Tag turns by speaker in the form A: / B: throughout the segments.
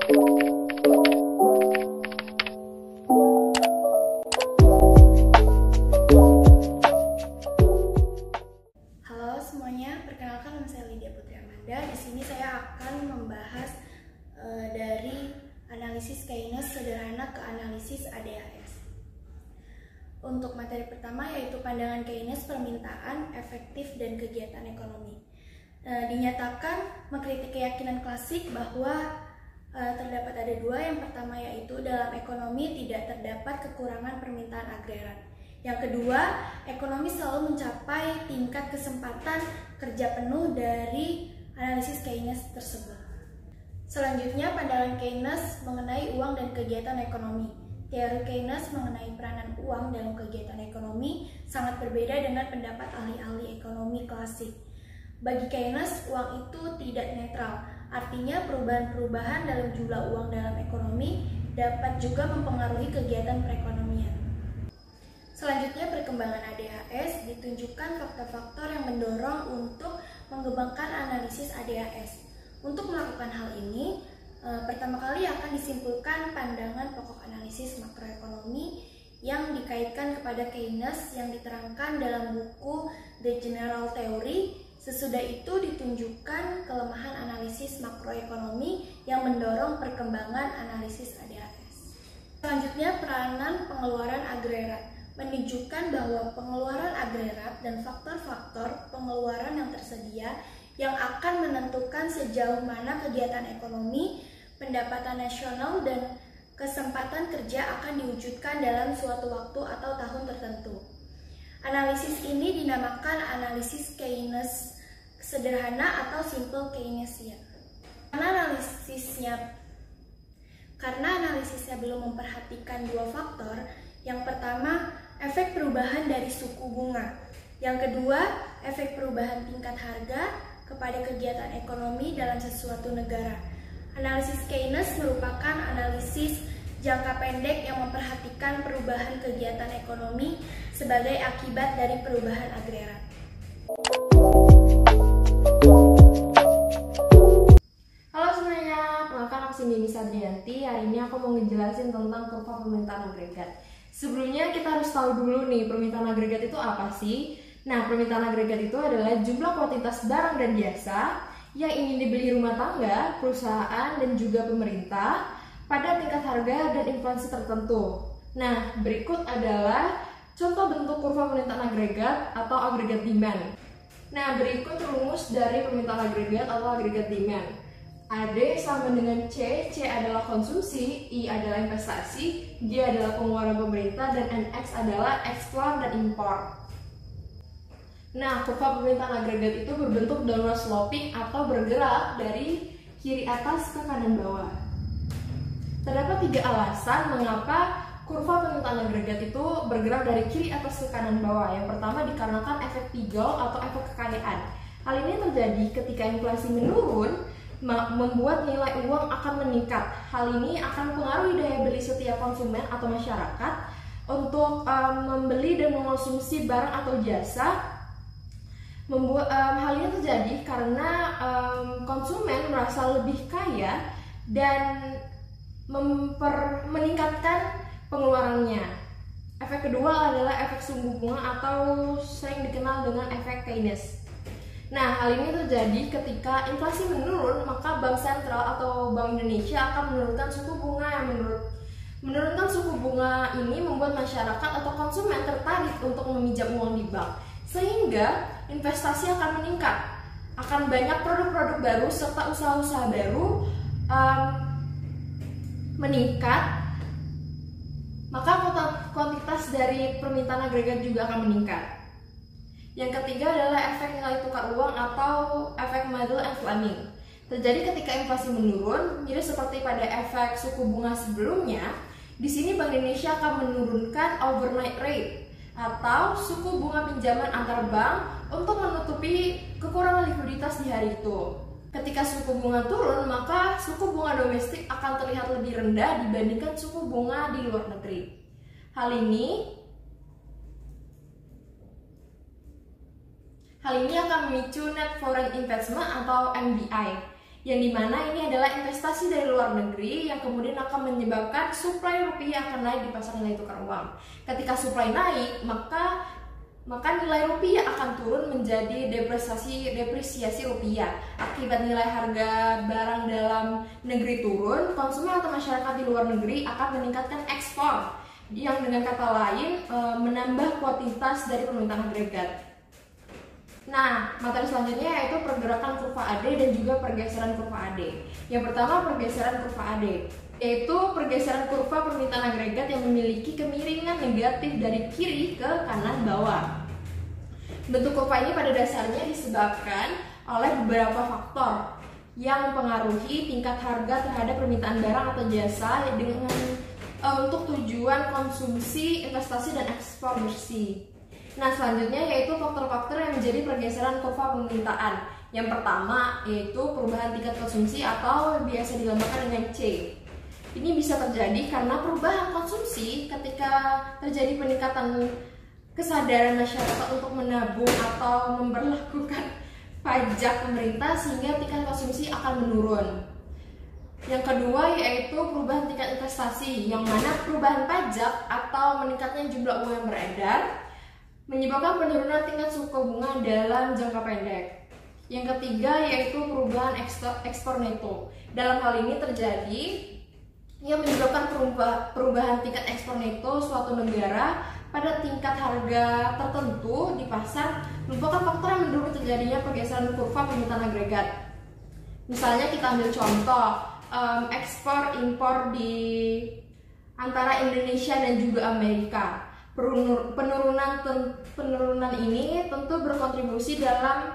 A: Halo semuanya, perkenalkan nama saya Lydia Putri Amanda. Di sini saya akan membahas dari analisis Keynes sederhana ke analisis ADHS. Untuk materi pertama yaitu pandangan Keynes permintaan, efektif, dan kegiatan ekonomi. Dinyatakan mengkritik keyakinan klasik bahwa terdapat ada dua. Yang pertama yaitu dalam ekonomi tidak terdapat kekurangan permintaan agregat. Yang kedua, ekonomi selalu mencapai tingkat kesempatan kerja penuh dari analisis Keynes tersebut. Selanjutnya, pandangan Keynes mengenai uang dan kegiatan ekonomi. Teori Keynes mengenai peranan uang dalam kegiatan ekonomi sangat berbeda dengan pendapat ahli-ahli ekonomi klasik. Bagi Keynes, uang itu tidak netral. Artinya, perubahan-perubahan dalam jumlah uang dalam ekonomi dapat juga mempengaruhi kegiatan perekonomian. Selanjutnya, perkembangan ADHS ditunjukkan faktor-faktor yang mendorong untuk mengembangkan analisis ADHS. Untuk melakukan hal ini, pertama kali akan disimpulkan pandangan pokok analisis makroekonomi yang dikaitkan kepada Keynes yang diterangkan dalam buku The General Theory. Sesudah itu ditunjukkan kelemahan analisis makroekonomi yang mendorong perkembangan analisis ADHS. Selanjutnya, peranan pengeluaran agregat menunjukkan bahwa pengeluaran agregat dan faktor-faktor pengeluaran yang tersedia yang akan menentukan sejauh mana kegiatan ekonomi, pendapatan nasional, dan kesempatan kerja akan diwujudkan dalam suatu waktu atau tahun tertentu. Analisis ini dinamakan analisis Keynes sederhana atau simple Keynesian. Karena analisisnya belum memperhatikan dua faktor. Yang pertama, efek perubahan dari suku bunga. Yang kedua, efek perubahan tingkat harga kepada kegiatan ekonomi dalam sesuatu negara. Analisis Keynes merupakan analisis jangka pendek yang memperhatikan perubahan kegiatan ekonomi sebagai akibat dari perubahan agregat.
B: Halo semuanya, perkenalkan aku Cindy Sadrianti. Hari ini aku mau ngejelasin tentang kurva permintaan agregat. Sebelumnya kita harus tahu dulu nih, permintaan agregat itu apa sih? Nah, permintaan agregat itu adalah jumlah kuantitas barang dan jasa yang ingin dibeli rumah tangga, perusahaan, dan juga pemerintah pada tingkat harga dan inflasi tertentu. Nah, berikut adalah contoh bentuk kurva permintaan agregat atau agregat demand. Nah, berikut rumus dari permintaan agregat atau agregat demand. AD sama dengan C adalah konsumsi, I adalah investasi, G adalah pengeluaran pemerintah, dan NX adalah ekspor dan impor. Nah, kurva permintaan agregat itu berbentuk downward sloping atau bergerak dari kiri atas ke kanan bawah. Terdapat 3 alasan mengapa kurva permintaan agregat itu bergerak dari kiri atas ke kanan bawah. Yang pertama dikarenakan efek Pigou atau efek kekayaan. Hal ini terjadi ketika inflasi menurun, membuat nilai uang akan meningkat. Hal ini akan mempengaruhi daya beli setiap konsumen atau masyarakat untuk membeli dan mengonsumsi barang atau jasa. Hal ini terjadi karena konsumen merasa lebih kaya dan meningkatkan pengeluarannya. Efek kedua adalah efek suku bunga atau sering dikenal dengan efek Keynes. Nah, hal ini terjadi ketika inflasi menurun, maka Bank Sentral atau Bank Indonesia akan menurunkan suku bunga. Menurunkan suku bunga ini membuat masyarakat atau konsumen tertarik untuk meminjam uang di bank, sehingga investasi akan meningkat. Akan banyak produk-produk baru serta usaha-usaha baru meningkat, maka kuantitas dari permintaan agregat juga akan meningkat. Yang ketiga adalah efek nilai tukar uang atau efek Mendel and Fleming. Terjadi ketika inflasi menurun, mirip seperti pada efek suku bunga sebelumnya. Di sini Bank Indonesia akan menurunkan overnight rate atau suku bunga pinjaman antar bank untuk menutupi kekurangan likuiditas di hari itu. Ketika suku bunga turun, maka suku bunga domestik akan terlihat lebih rendah dibandingkan suku bunga di luar negeri. Hal ini akan memicu net foreign investment atau NBI yang dimana ini adalah investasi dari luar negeri yang kemudian akan menyebabkan suplai rupiah akan naik di pasar nilai tukar uang. Ketika suplai naik, maka nilai rupiah akan turun menjadi depresiasi rupiah. Akibat nilai harga barang dalam negeri turun, konsumen atau masyarakat di luar negeri akan meningkatkan ekspor, yang dengan kata lain menambah kuantitas dari permintaan agregat. Nah, materi selanjutnya yaitu pergerakan kurva AD dan juga pergeseran kurva AD. Yang pertama, pergeseran kurva AD, yaitu pergeseran kurva permintaan agregat yang memiliki kemiringan negatif dari kiri ke kanan bawah. Bentuk kurva ini pada dasarnya disebabkan oleh beberapa faktor yang mempengaruhi tingkat harga terhadap permintaan barang atau jasa dengan untuk tujuan konsumsi, investasi, dan ekspor bersih. Nah, selanjutnya yaitu faktor-faktor yang menjadi pergeseran kurva permintaan. Yang pertama yaitu perubahan tingkat konsumsi atau biasa dilambangkan dengan C. Ini bisa terjadi karena perubahan konsumsi ketika terjadi peningkatan kesadaran masyarakat untuk menabung atau memperlakukan pajak pemerintah sehingga tingkat konsumsi akan menurun. Yang kedua yaitu perubahan tingkat investasi, yang mana perubahan pajak atau meningkatnya jumlah uang yang beredar menyebabkan penurunan tingkat suku bunga dalam jangka pendek. Yang ketiga yaitu perubahan ekspor neto. Dalam hal ini terjadi yang menyebabkan perubahan tingkat ekspor neto suatu negara pada tingkat harga tertentu di pasar merupakan faktor yang mendorong terjadinya pergeseran kurva permintaan agregat. Misalnya kita ambil contoh ekspor impor di antara Indonesia dan juga Amerika. Penurunan ini tentu berkontribusi dalam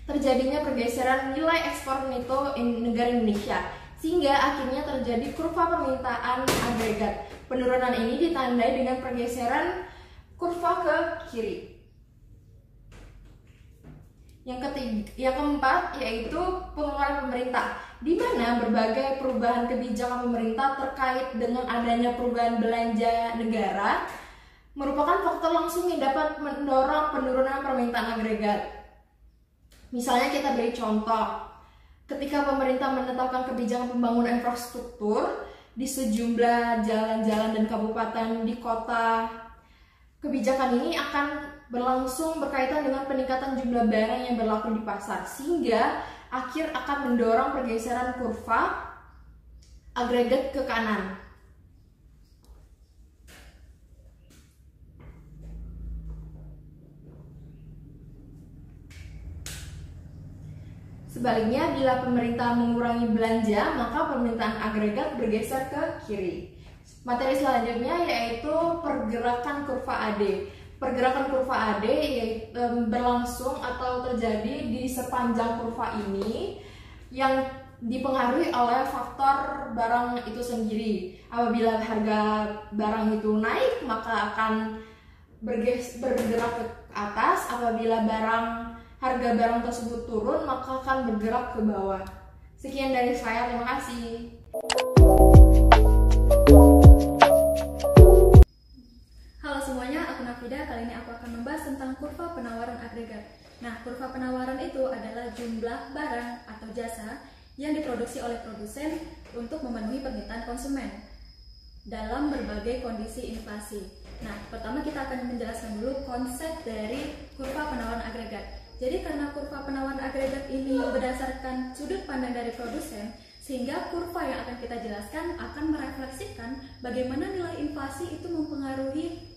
B: terjadinya pergeseran nilai ekspor neto negara Indonesia, sehingga akhirnya terjadi kurva permintaan agregat. Penurunan ini ditandai dengan pergeseran kurva ke kiri. Yang keempat yaitu pengeluaran pemerintah, di mana berbagai perubahan kebijakan pemerintah terkait dengan adanya perubahan belanja negara merupakan faktor langsung yang dapat mendorong penurunan permintaan agregat. Misalnya kita beri contoh, ketika pemerintah menetapkan kebijakan pembangunan infrastruktur di sejumlah jalan-jalan dan kabupaten di kota, kebijakan ini akan berlangsung berkaitan dengan peningkatan jumlah barang yang berlaku di pasar, sehingga akan mendorong pergeseran kurva agregat ke kanan. Sebaliknya, bila pemerintah mengurangi belanja, maka permintaan agregat bergeser ke kiri. Materi selanjutnya yaitu pergerakan kurva AD. Pergerakan kurva AD berlangsung atau terjadi di sepanjang kurva ini yang dipengaruhi oleh faktor barang itu sendiri. Apabila harga barang itu naik, maka akan bergerak ke atas. Apabila harga barang tersebut turun, maka akan bergerak ke bawah. Sekian dari saya, terima kasih.
C: Halo semuanya, aku Nafida. Kali ini aku akan membahas tentang kurva penawaran agregat. Nah, kurva penawaran itu adalah jumlah barang atau jasa yang diproduksi oleh produsen untuk memenuhi permintaan konsumen dalam berbagai kondisi inflasi. Nah, pertama kita akan menjelaskan dulu konsep dari kurva penawaran agregat. Jadi karena kurva penawaran agregat ini berdasarkan sudut pandang dari produsen, sehingga kurva yang akan kita jelaskan akan merefleksikan bagaimana nilai inflasi itu mempengaruhi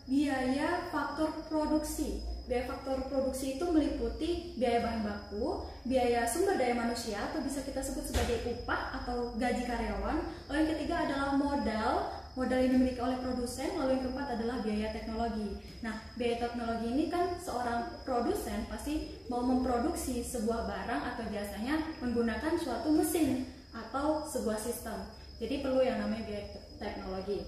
C: biaya faktor produksi. Biaya faktor produksi itu meliputi biaya bahan baku, biaya sumber daya manusia atau bisa kita sebut sebagai upah atau gaji karyawan. Lalu yang ketiga adalah modal yang dimiliki oleh produsen. Lalu yang keempat adalah biaya teknologi. Nah, biaya teknologi ini kan seorang produsen pasti mau memproduksi sebuah barang atau jasanya menggunakan suatu mesin atau sebuah sistem. Jadi perlu yang namanya biaya teknologi.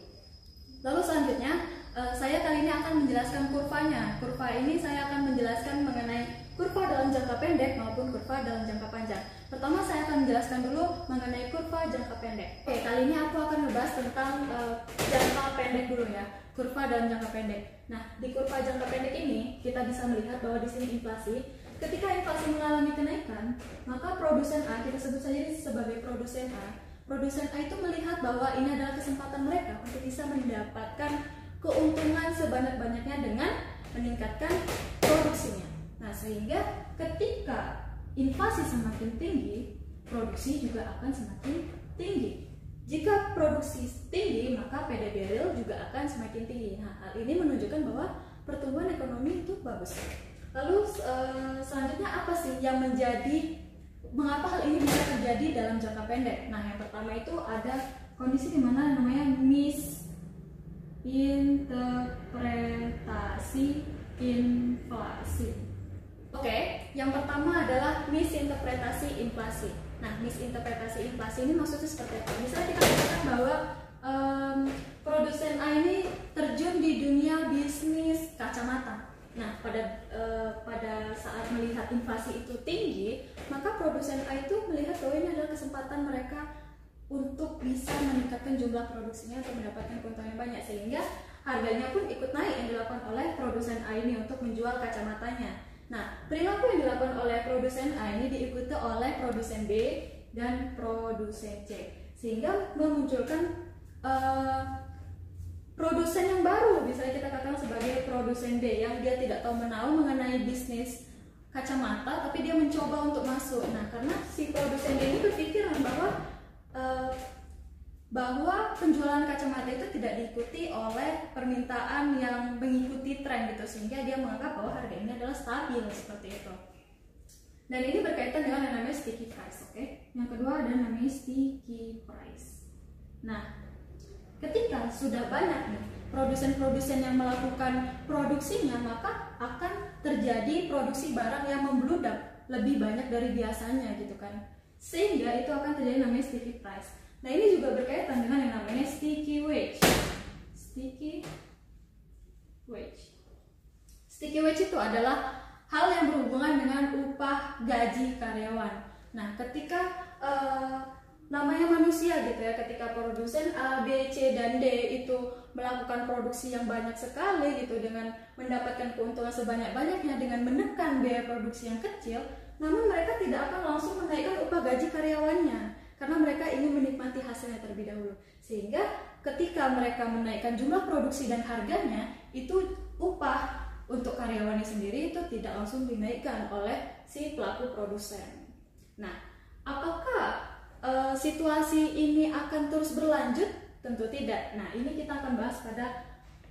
C: Lalu selanjutnya saya kali ini akan menjelaskan kurvanya. Kurva ini saya akan menjelaskan mengenai kurva dalam jangka pendek maupun kurva dalam jangka panjang. Pertama saya akan menjelaskan dulu mengenai kurva jangka pendek. Oke, kali ini aku akan membahas tentang jangka pendek dulu ya. Kurva dalam jangka pendek. Nah, di kurva jangka pendek ini kita bisa melihat bahwa di sini inflasi. ketika inflasi mengalami kenaikan, maka produsen A, kita sebut saja ini sebagai produsen A. Produsen A itu melihat bahwa ini adalah kesempatan mereka untuk bisa mendapatkan keuntungan sebanyak-banyaknya dengan meningkatkan produksinya. Nah, sehingga ketika inflasi semakin tinggi, produksi juga akan semakin tinggi. Jika produksi tinggi, maka PDB real juga akan semakin tinggi. Nah, hal ini menunjukkan bahwa pertumbuhan ekonomi itu bagus. Lalu selanjutnya apa sih yang mengapa hal ini bisa terjadi dalam jangka pendek? Nah, yang pertama itu ada kondisi di mana namanya misinterpretasi inflasi. Oke, yang pertama adalah misinterpretasi inflasi. Nah, misinterpretasi inflasi ini maksudnya seperti apa? Misalnya kita katakan bahwa produsen A ini terjun di dunia bisnis kacamata. Nah, pada saat melihat inflasi itu tinggi, maka produsen A itu melihat bahwa ini adalah kesempatan mereka untuk bisa meningkatkan jumlah produksinya untuk mendapatkan keuntungan yang banyak, sehingga harganya pun ikut naik yang dilakukan oleh produsen A ini untuk menjual kacamatanya. Nah, perilaku yang dilakukan oleh produsen A ini diikuti oleh produsen B dan produsen C, sehingga memunculkan produsen yang baru, bisa kita katakan sebagai produsen D yang dia tidak tahu menahu mengenai bisnis kacamata, tapi dia mencoba untuk masuk. Nah, karena si produsen D ini berpikiran bahwa penjualan kacamata itu tidak diikuti oleh permintaan yang mengikuti tren gitu, sehingga dia menganggap bahwa harga ini adalah stabil seperti itu. Dan ini berkaitan dengan yang namanya sticky price, oke? Yang kedua ada namanya sticky price. Nah, ketika sudah banyak nih produsen-produsen yang melakukan produksinya, maka akan terjadi produksi barang yang membludak lebih banyak dari biasanya gitu kan, sehingga itu akan terjadi namanya sticky price. Nah, ini juga berkaitan dengan yang namanya sticky wage. Sticky wage itu adalah hal yang berhubungan dengan upah gaji karyawan. Nah, ketika namanya manusia gitu ya, ketika produsen A, B, C, dan D itu melakukan produksi yang banyak sekali gitu dengan mendapatkan keuntungan sebanyak-banyaknya dengan menekan biaya produksi yang kecil, namun mereka tidak akan langsung menaikkan upah gaji karyawannya karena mereka ingin menikmati hasilnya terlebih dahulu. Sehingga ketika mereka menaikkan jumlah produksi dan harganya, itu upah untuk karyawannya sendiri itu tidak langsung dinaikkan oleh si pelaku produsen. Nah, apakah situasi ini akan terus berlanjut? Tentu tidak. Nah, ini kita akan bahas pada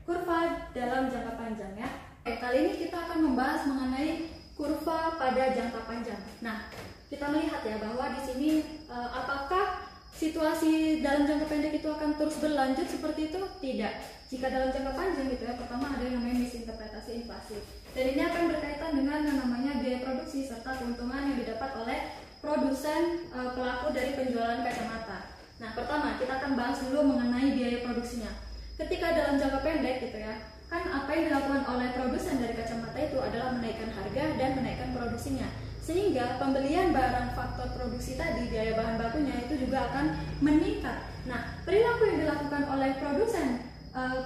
C: kurva dalam jangka panjang ya. Kali ini kita akan membahas mengenai kurva pada jangka panjang. Nah, kita melihat ya bahwa di sini apakah situasi dalam jangka pendek itu akan terus berlanjut seperti itu? Tidak. Jika dalam jangka panjang gitu ya, pertama ada yang namanya misinterpretasi inflasi. Dan ini akan berkaitan dengan yang namanya biaya produksi serta keuntungan yang didapat oleh produsen pelaku dari penjualan kacamata. Nah, pertama kita akan bahas dulu mengenai biaya produksinya. Ketika dalam jangka pendek gitu ya, kan apa yang dilakukan oleh produsen dari kacamata itu adalah menaikkan harga dan menaikkan produksinya, sehingga pembelian barang faktor produksi tadi, biaya bahan bakunya itu juga akan meningkat. Nah, perilaku yang dilakukan oleh produsen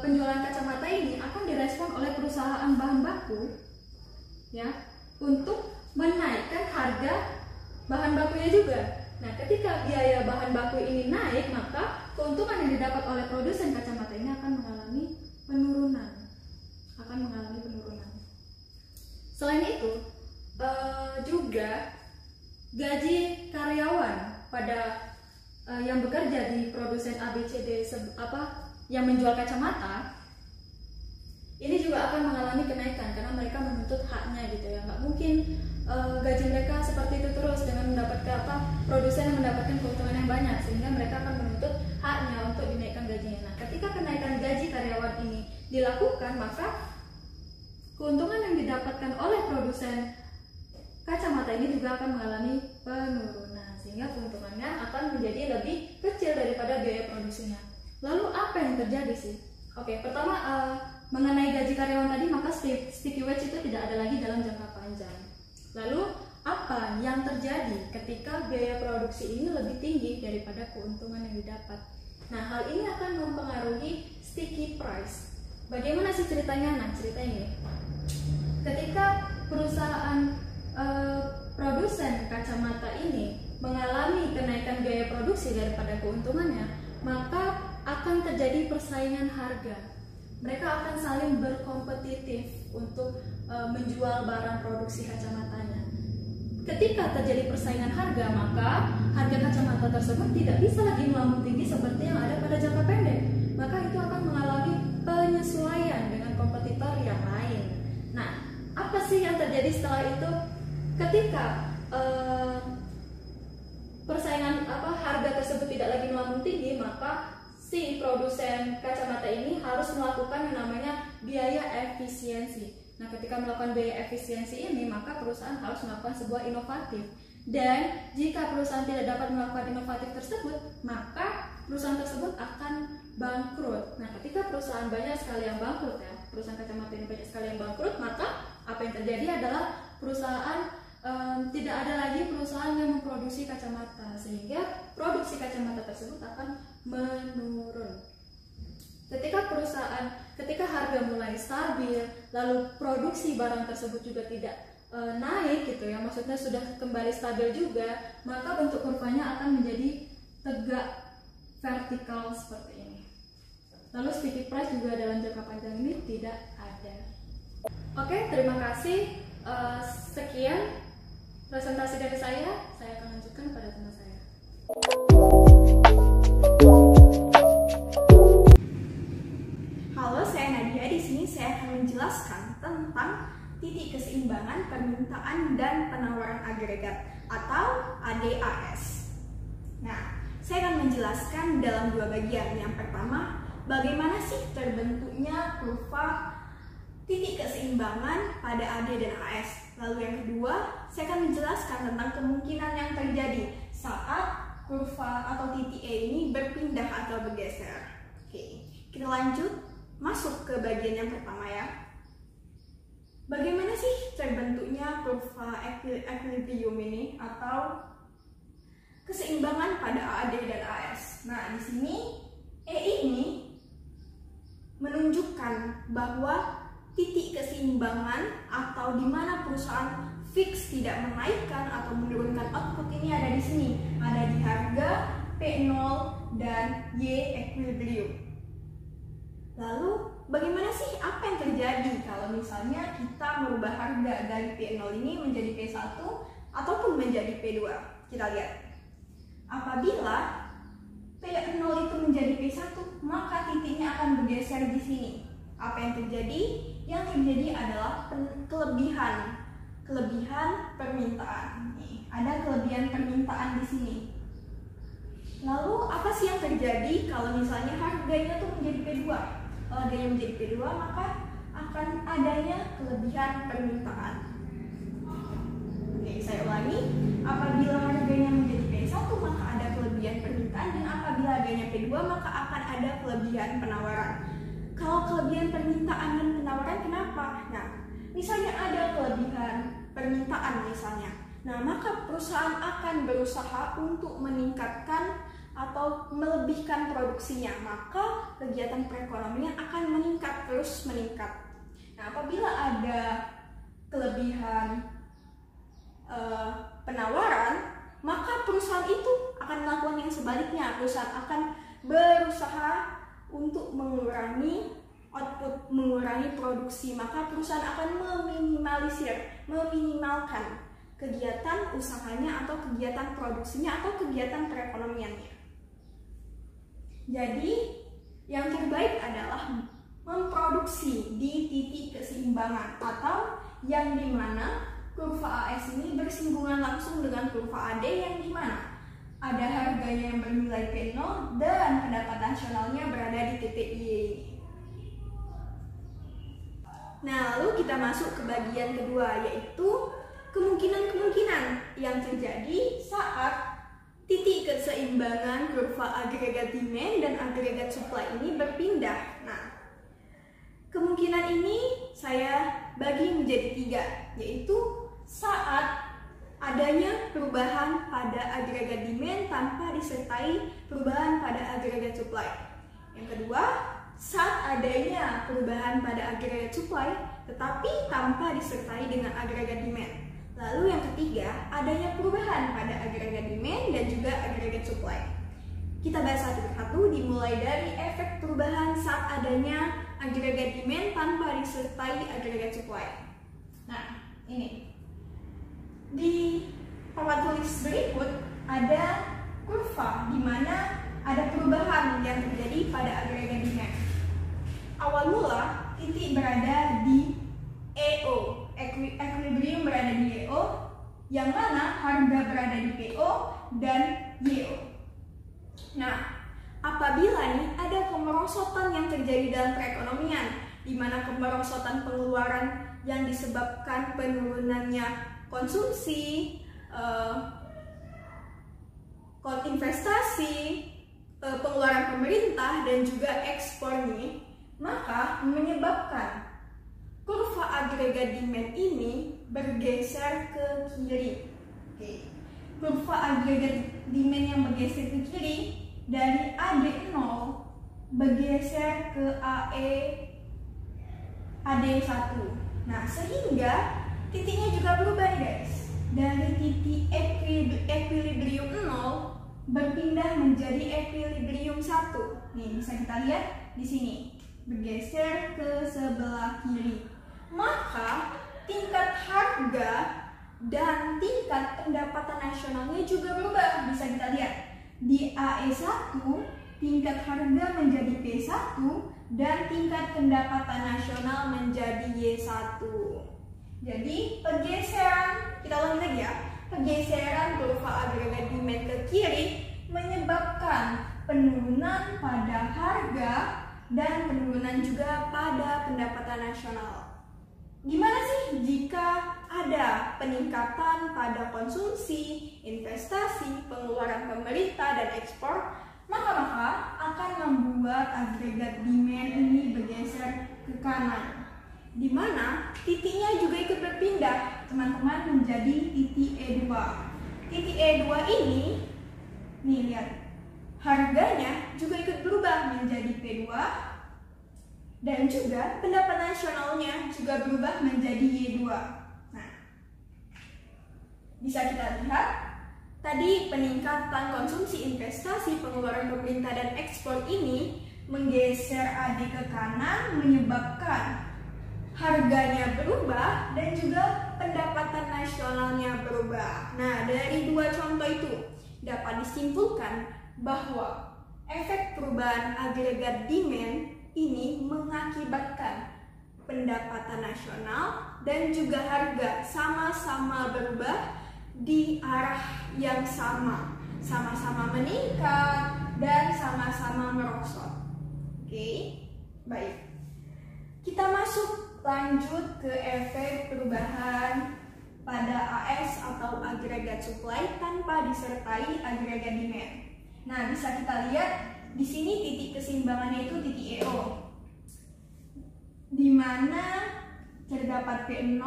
C: penjualan kacamata ini akan direspon oleh perusahaan bahan baku ya untuk menaikkan harga bahan bakunya juga. Nah, ketika biaya bahan baku ini naik, maka keuntungan yang didapat oleh produsen kacamata ini akan mengalami penurunan. Selain itu, juga gaji karyawan pada yang bekerja di produsen ABCD yang menjual kacamata ini juga akan mengalami kenaikan karena mereka menuntut haknya gitu ya. Nggak mungkin gaji mereka seperti itu terus dengan mendapatkan produsen yang mendapatkan keuntungan yang banyak, sehingga mereka akan menuntut haknya untuk dinaikkan gajinya. Nah, ketika kenaikan gaji karyawan ini dilakukan, maka keuntungan yang didapatkan oleh produsen kacamata ini juga akan mengalami penurunan, sehingga keuntungannya akan menjadi lebih kecil daripada biaya produksinya. Lalu apa yang terjadi sih? Oke, pertama mengenai gaji karyawan tadi, maka sticky wage itu tidak ada lagi dalam jangka panjang. Lalu apa yang terjadi ketika biaya produksi ini lebih tinggi daripada keuntungan yang didapat? Nah, hal ini akan mempengaruhi sticky price. Bagaimana sih ceritanya? Nah, cerita ini, ketika perusahaan produsen kacamata ini mengalami kenaikan biaya produksi daripada keuntungannya, maka akan terjadi persaingan harga. Mereka akan saling berkompetitif untuk menjual barang produksi kacamatanya. Ketika terjadi persaingan harga, maka harga kacamata tersebut tidak bisa lagi melambung tinggi seperti yang ada pada jangka pendek. Maka itu akan mengalami penyesuaian dengan kompetitor yang lain. Nah, apa sih yang terjadi setelah itu? Ketika persaingan harga tersebut tidak lagi melambung tinggi, maka si produsen kacamata ini harus melakukan yang namanya biaya efisiensi. Nah, ketika melakukan biaya efisiensi ini, maka perusahaan harus melakukan sebuah inovatif. Dan jika perusahaan tidak dapat melakukan inovatif tersebut, maka perusahaan tersebut akan bangkrut. Nah, ketika perusahaan banyak sekali yang bangkrut, ya, perusahaan kacamata ini banyak sekali yang bangkrut, maka apa yang terjadi adalah perusahaan tidak ada lagi perusahaan yang memproduksi kacamata, sehingga produksi kacamata tersebut akan menurun. Ketika harga mulai stabil, lalu produksi barang tersebut juga tidak naik gitu ya, maksudnya sudah kembali stabil juga, maka bentuk kurvanya akan menjadi tegak vertikal seperti ini. Lalu sticky price juga dalam jangka panjang ini tidak ada. Oke, terima kasih. Sekian presentasi dari saya akan lanjutkan pada teman saya.
A: Halo, saya Nadia. Di sini saya akan menjelaskan tentang titik keseimbangan permintaan dan penawaran agregat atau ADAS. Nah, saya akan menjelaskan dalam dua bagian. Yang pertama, bagaimana sih terbentuknya kurva titik keseimbangan pada AD dan AS. Lalu yang kedua, saya akan menjelaskan tentang kemungkinan yang terjadi saat kurva atau titik E ini berpindah atau bergeser. Oke, kita lanjut masuk ke bagian yang pertama ya. Bagaimana sih terbentuknya kurva equilibrium ini atau keseimbangan pada AD dan AS? Nah, di sini E ini menunjukkan bahwa titik keseimbangan atau di mana perusahaan fix tidak menaikkan atau menurunkan output ini ada di sini, ada di harga P0 dan Y equilibrium. Lalu bagaimana sih apa yang terjadi kalau misalnya kita merubah harga dari P0 ini menjadi P1 ataupun menjadi P2? Kita lihat. Apabila P0 itu menjadi P1, maka titiknya akan bergeser di sini. Apa yang terjadi? Yang terjadi adalah kelebihan permintaan. Nih, ada kelebihan permintaan di sini. Lalu apa sih yang terjadi kalau misalnya harganya tuh menjadi P2? Kalau harganya menjadi P2, maka akan adanya kelebihan permintaan. Oke, saya ulangi. Apabila harganya menjadi P1, maka ada kelebihan permintaan, dan apabila harganya P2, maka akan ada kelebihan penawaran. Kalau kelebihan permintaan dan penawaran kenapa? Nah, misalnya ada kelebihan permintaan misalnya. Nah, maka perusahaan akan berusaha untuk meningkatkan atau melebihkan produksinya. Maka kegiatan perekonomian akan meningkat, terus meningkat. Nah, apabila ada kelebihan penawaran, maka perusahaan itu akan melakukan yang sebaliknya. Perusahaan akan berusaha untuk mengurangi output, mengurangi produksi, maka perusahaan akan meminimalkan kegiatan usahanya atau kegiatan produksinya atau kegiatan perekonomiannya. Jadi, yang terbaik adalah memproduksi di titik keseimbangan atau yang dimana kurva AS ini bersinggungan langsung dengan kurva AD yang dimana ada harganya yang bernilai P0 dan pendapatan nasionalnya berada di titik Y ini. Nah, lalu kita masuk ke bagian kedua, yaitu kemungkinan-kemungkinan yang terjadi saat titik keseimbangan kurva agregat demand dan agregat supply ini berpindah. Nah, kemungkinan ini saya bagi menjadi 3, yaitu saat adanya perubahan pada agregat demand tanpa disertai perubahan pada agregat supply. Yang kedua, saat adanya perubahan pada agregat supply tetapi tanpa disertai dengan agregat demand.
D: Lalu yang ketiga, adanya perubahan pada agregat demand dan juga agregat supply. Kita bahas satu persatu, dimulai dari efek perubahan saat adanya agregat demand tanpa disertai agregat supply. Nah, ini di papan tulis berikut ada kurva di mana ada perubahan yang terjadi pada agregat demand. Awal mula titik berada di EO, equilibrium berada di EO, yang mana harga berada di PO dan YO. Nah, apabila nih ada kemerosotan yang terjadi dalam perekonomian, di mana kemerosotan pengeluaran yang disebabkan penurunannya konsumsi, investasi, pengeluaran pemerintah dan juga ekspor nih, maka menyebabkan kurva agregat demand ini bergeser ke kiri. Oke. Kurva agregat demand yang bergeser ke kiri dari AD0 bergeser ke AD1. Nah, sehingga titiknya juga berubah nih guys. Dari titik equilibrium 0 berpindah menjadi equilibrium 1. Nih, bisa kita lihat di sini. Bergeser ke sebelah kiri. Maka tingkat harga dan tingkat pendapatan nasionalnya juga berubah. Bisa kita lihat di AE1 tingkat harga menjadi P1 dan tingkat pendapatan nasional menjadi Y1. Jadi pergeseran, kita ulangi lagi ya, pergeseran kurva agregat demand ke kiri menyebabkan penurunan pada harga dan penurunan juga pada pendapatan nasional. Gimana sih jika ada peningkatan pada konsumsi, investasi, pengeluaran pemerintah dan ekspor, maka akan membuat agregat demand ini bergeser ke kanan, di mana titiknya juga ikut berpindah, teman-teman, menjadi titik E2. Titik E2 ini, nih lihat, harganya juga ikut berubah menjadi P2, dan juga pendapatan nasionalnya juga berubah menjadi Y2. Nah, bisa kita lihat tadi peningkatan konsumsi, investasi, pengeluaran pemerintah dan ekspor ini menggeser AD ke kanan, menyebabkan harganya berubah dan juga pendapatan nasionalnya berubah. Nah, dari dua contoh itu dapat disimpulkan bahwa efek perubahan agregat demand ini mengakibatkan pendapatan nasional dan juga harga sama-sama berubah di arah yang sama, sama-sama meningkat dan sama-sama merosot. Oke, baik. Kita masuk lanjut ke efek perubahan pada AS atau agregat supply tanpa disertai agregat demand. Nah, bisa kita lihat di sini titik keseimbangannya itu titik EO, di mana terdapat P0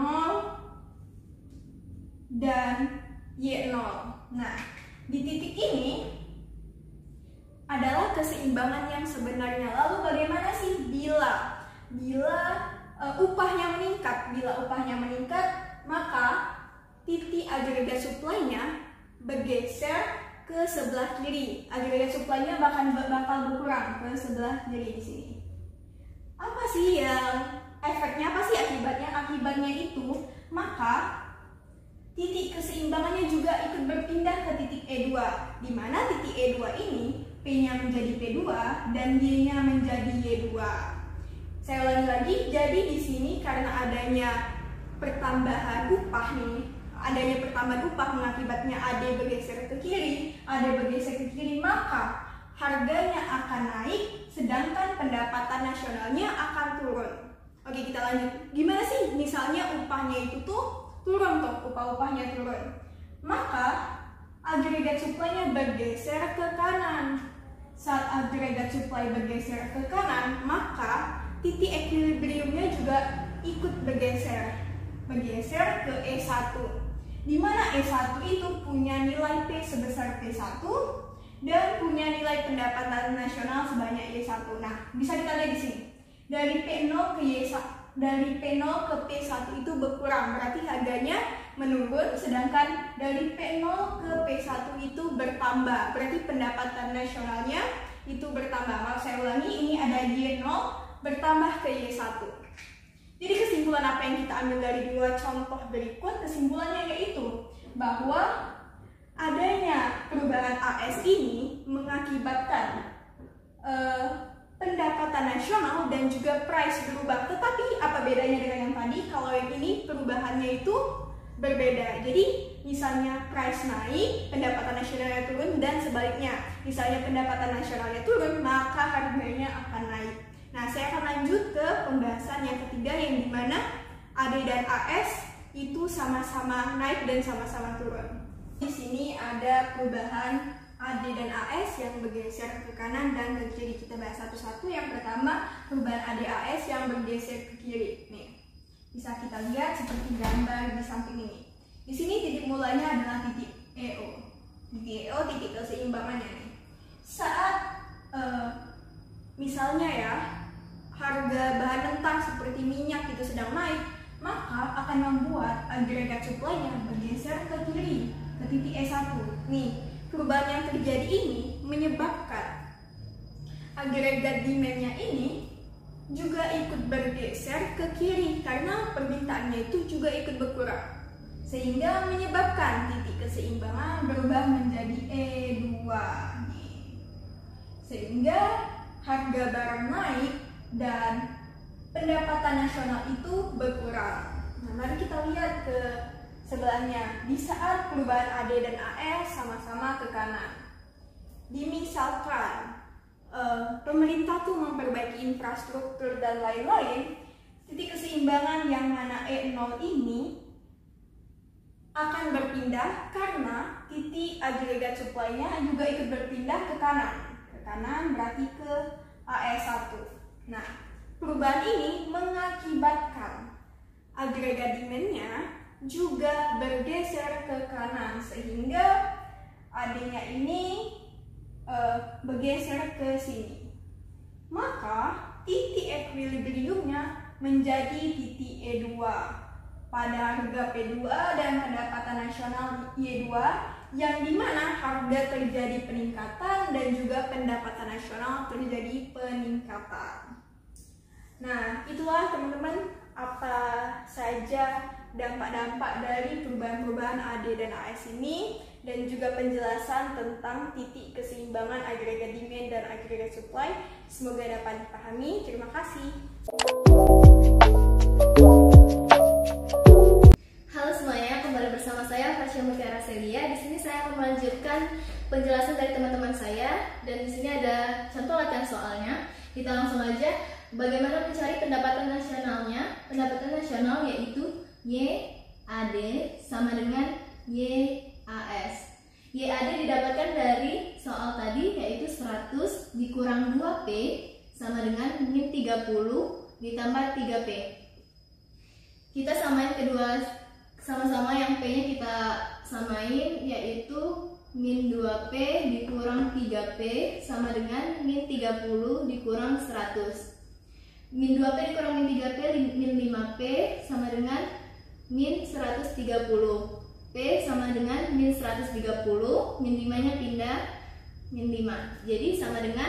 D: dan Y0. Nah, di titik ini adalah keseimbangan yang sebenarnya. Lalu bagaimana sih bila upahnya meningkat? Bila upahnya meningkat, maka titik agregat supply-nya bergeser ke sebelah kiri. Agregat supply-nya bakal berkurang ke sebelah kiri di sini. Apa sih yang efeknya? Apa sih akibatnya? Akibatnya itu, maka titik keseimbangannya juga ikut berpindah ke titik E2, di mana titik E2 ini P-nya menjadi P2 dan Y-nya menjadi Y2. Saya ulangi lagi, jadi di sini karena adanya pertambahan upah nih, adanya pertambahan upah mengakibatnya AD bergeser ke kiri, AD bergeser ke kiri, maka harganya akan naik, sedangkan pendapatan nasionalnya akan turun. Oke, kita lanjut. Gimana sih misalnya upahnya itu tuh turun tuh, upah-upahnya turun, maka agregat supply-nya bergeser ke kanan. Saat agregat supply bergeser ke kanan, maka titik equilibriumnya juga ikut bergeser ke E1, di mana E1 itu punya nilai P sebesar P1 dan punya nilai pendapatan nasional sebanyak Y1. Nah, bisa kita lihat di sini. Dari P0 ke Y1, dari P0 ke P1 itu berkurang, berarti harganya menurun, sedangkan dari P0 ke P1 itu bertambah, berarti pendapatan nasionalnya itu bertambah. Mau saya ulangi, ini ada Y0 bertambah ke Y1. Jadi kesimpulan apa yang kita ambil dari dua contoh berikut? Kesimpulannya yaitu bahwa adanya perubahan AS ini mengakibatkan pendapatan nasional dan juga price berubah. Tetapi apa bedanya dengan yang tadi? Kalau yang ini perubahannya itu berbeda. Jadi misalnya price naik, pendapatan nasionalnya turun, dan sebaliknya. Misalnya pendapatan nasionalnya turun, maka harganya akan naik. Nah, saya akan lanjut ke pembahasan yang ketiga, yang dimana AD dan AS itu sama-sama naik dan sama-sama turun. Di sini ada perubahan AD dan AS yang bergeser ke kanan dan ke kiri. Kita bahas satu-satu. Yang pertama, perubahan AD AS yang bergeser ke kiri. Nih, bisa kita lihat seperti gambar di samping ini. Di sini titik mulanya adalah titik EO. Titik EO titik keseimbangannya nih. Saat misalnya ya, harga bahan mentah seperti minyak itu sedang naik, maka akan membuat agregat supply-nya bergeser ke kiri, ke titik E1. Nih, perubahan yang terjadi ini menyebabkan agregat demand-nya ini juga ikut bergeser ke kiri karena permintaannya itu juga ikut berkurang, sehingga menyebabkan titik keseimbangan berubah menjadi E2, sehingga harga barang naik dan pendapatan nasional itu berkurang. Nah, mari kita lihat ke sebelahnya. Di saat perubahan AD dan AS sama-sama ke kanan, dimisalkan pemerintah tuh memperbaiki infrastruktur dan lain-lain, titik keseimbangan yang mana E0 ini akan berpindah karena titik agregat supply-nya juga ikut berpindah ke kanan. Ke kanan berarti ke AS1. Nah, perubahan ini mengakibatkan agregat demand-nya juga bergeser ke kanan, sehingga AD-nya ini bergeser ke sini. Maka titik equilibriumnya menjadi titik E2 pada harga P2 dan pendapatan nasional Y2, yang dimana harga terjadi peningkatan dan juga pendapatan nasional terjadi peningkatan. Nah, itulah teman-teman apa saja dampak-dampak dari perubahan-perubahan AD dan AS ini, dan juga penjelasan tentang titik keseimbangan agregat demand dan agregat supply. Semoga dapat dipahami. Terima kasih.
B: Halo semuanya, kembali bersama saya Fasya Mutiara Celia. Di sini saya akan melanjutkan penjelasan dari teman-teman saya, dan di sini ada contoh latihan soalnya. Kita langsung aja. Bagaimana mencari pendapatan nasionalnya? Pendapatan nasional yaitu YAD sama dengan YAS. YAD didapatkan dari soal tadi, yaitu 100 dikurang 2P sama dengan min 30 ditambah 3P. Kita samain kedua, sama-sama yang P-nya kita samain, yaitu min 2P dikurang 3P sama dengan min 30 dikurang 100. Min 2P dikurang min 3P, min 5P sama dengan min 130. P sama dengan min 130, min 5 nya pindah min 5. Jadi sama dengan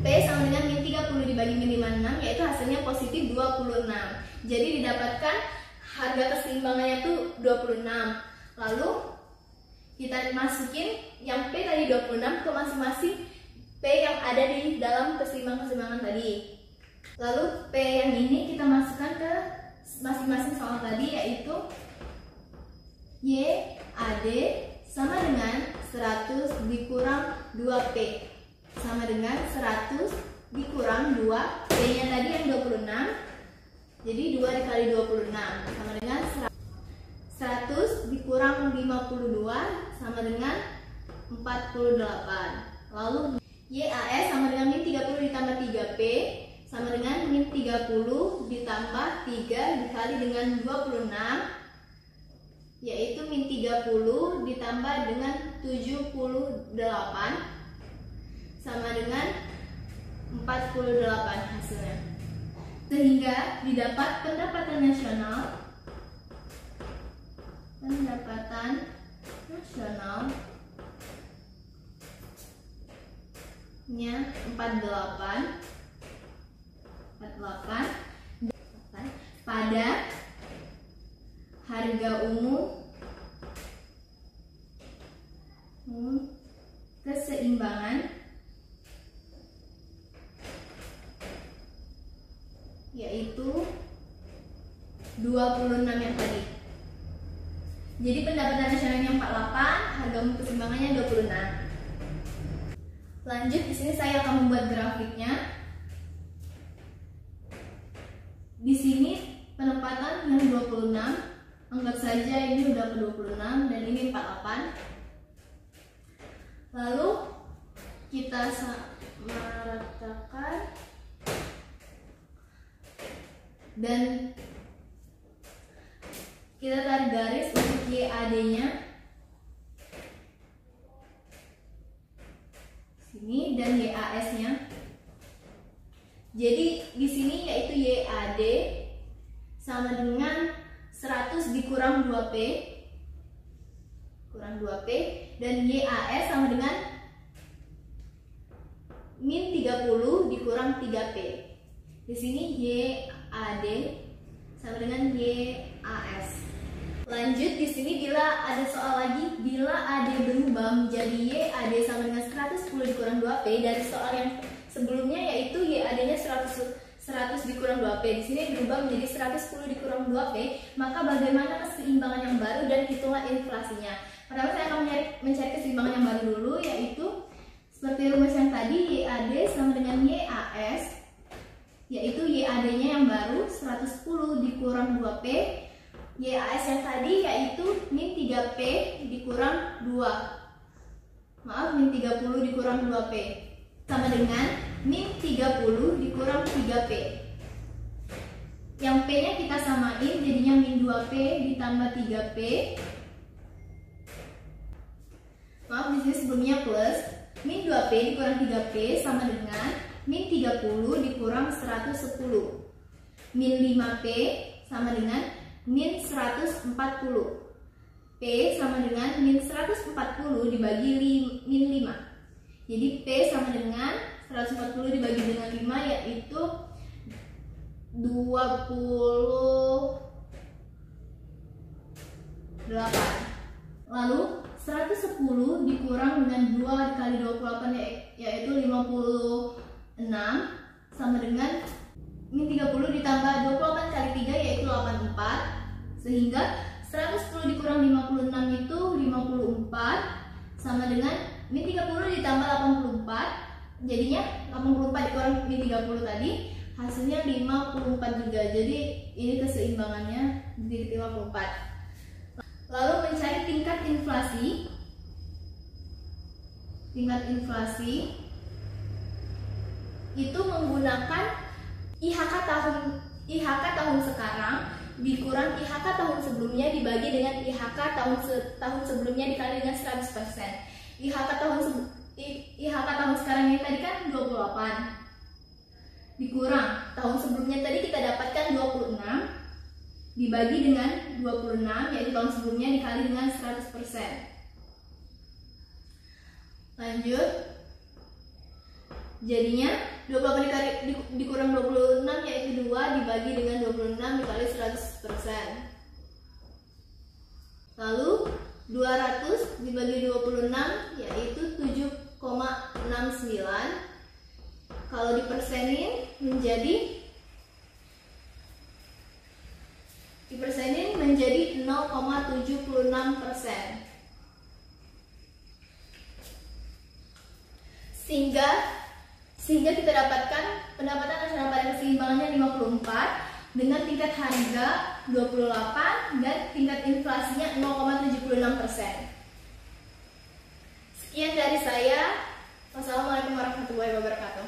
B: P sama dengan min 30 dibagi min 56, yaitu hasilnya positif 26. Jadi didapatkan harga keseimbangannya itu 26. Lalu kita masukin yang P tadi 26 ke masing-masing P yang ada di dalam keseimbangan tadi. Lalu P yang ini kita masukkan ke masing-masing soal tadi, yaitu YAD sama dengan 100 dikurang 2P sama dengan 100 dikurang 2, P-nya tadi yang 26, jadi 2 dikali 26 sama dengan 100 dikurang 52 sama dengan 48. Lalu YAS sama dengan min 30 ditambah 3P sama dengan min 30 ditambah 3 dikali dengan 26, yaitu min 30 ditambah dengan 78 sama dengan 48 hasilnya. sehingga didapat pendapatan nasionalnya 48 pada harga umum keseimbangan yaitu 26 yang tadi. Jadi pendapatan nasionalnya 48, harga umum keseimbangannya 26. Lanjut, di sini saya akan membuat grafiknya. Di sini penempatan yang 26, anggap saja ini udah ke 26 dan ini 48. Lalu kita meratakan dan kita tarik garis untuk YAD-nya sini dan YAS-nya. Jadi di sini yaitu YAD sama dengan 100 dikurang 2P dan YAS sama dengan min 30 dikurang 3P. Di sini YAD sama dengan YAS. Lanjut, di sini bila ada soal lagi, bila AD berubah menjadi YAD sama dengan 110 dikurang 2P dari soal yang sebelumnya yaitu YAD-nya 100 dikurang 2P. Di sini berubah menjadi 110 dikurang 2P, maka bagaimana keseimbangan yang baru dan hitunglah inflasinya. Pertama saya akan mencari keseimbangan yang baru dulu, yaitu seperti rumus yang tadi, YAD sama dengan YAS, yaitu YAD-nya yang baru 110 dikurang 2P, YAS yang tadi yaitu min 3P dikurang 2. Min 30 dikurang 2P sama dengan min 30 dikurang 3P. Yang P-nya kita samain, jadinya min 2P ditambah 3P. Di sini sebelumnya plus. Min 2P dikurang 3P sama dengan min 30 dikurang 110. Min 5P sama dengan min 140. P sama dengan min 140 dibagi min 5. Jadi P sama dengan 140 dibagi dengan 5 yaitu 28. Lalu 110 dikurang dengan 2 dikali 28 yaitu 56 sama dengan min 30 ditambah 28 kali 3 yaitu 84, sehingga 110 dikurang 56 itu 54 sama dengan min 30 ditambah 84, jadinya 84 dikurang min 30 tadi hasilnya 54 juga. Jadi ini keseimbangannya di 54. Lalu mencari tingkat inflasi. Tingkat inflasi itu menggunakan IHK tahun sekarang dikurang IHK tahun sebelumnya dibagi dengan IHK tahun sebelumnya dikali dengan 100%. IHK tahun sekarang yang tadi kan 28 dikurang tahun sebelumnya tadi kita dapatkan 26 dibagi dengan 26 yaitu tahun sebelumnya dikali dengan 100%. Lanjut, jadinya 28 dikurang 26 yaitu 2 dibagi dengan 26 dikali 100%. Lalu 200 dibagi 26 yaitu 7,69. Kalau dipersenin menjadi 0,76%. Sehingga kita dapatkan pendapatan nasional pada keseimbangannya 54 dengan tingkat harga 28 dan tingkat inflasinya 0,76%. Sekian dari saya. Wassalamualaikum warahmatullahi wabarakatuh.